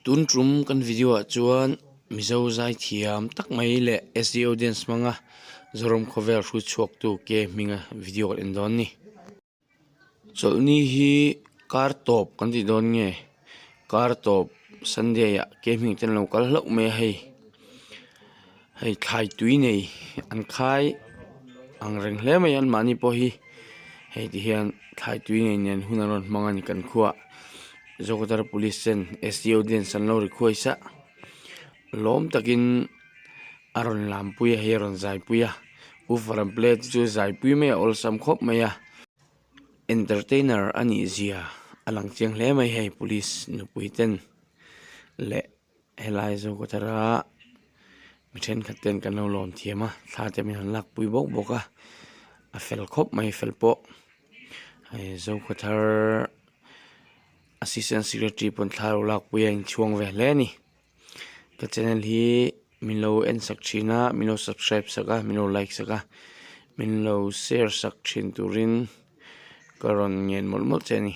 tun trum kan video chuan mizo zai thiam tak mai le SD audience manga zorom khovel ru chuak tu ke minga video en don ni cholni hi car top kan ti don nge car top sunday ya ke ming ten lo kal hlok me hei khai tui nei an khai ang reng hle mai an mani po hi hei ti hian khai tui nei nen hunaron mangani kan khua zokotar police sen SD audience an lo rekhoi sa lom takin aron lampuya heron zai puya ufaram plate chu zai pui me ol sam khop maya entertainer ani zia alang chiang hle mai hei police nu puiten le helai zokotara mithen khaten kan lo lom thiama thate mi han lak pui bok boka a fel khop mai fel po hei zokotar assistant secretary pon tharo lak puya in chuang ve hle ni ka channel hi minlo en sak thina minlo subscribe saka minlo like saka minlo share sak thin turin karon ngen molmol cheni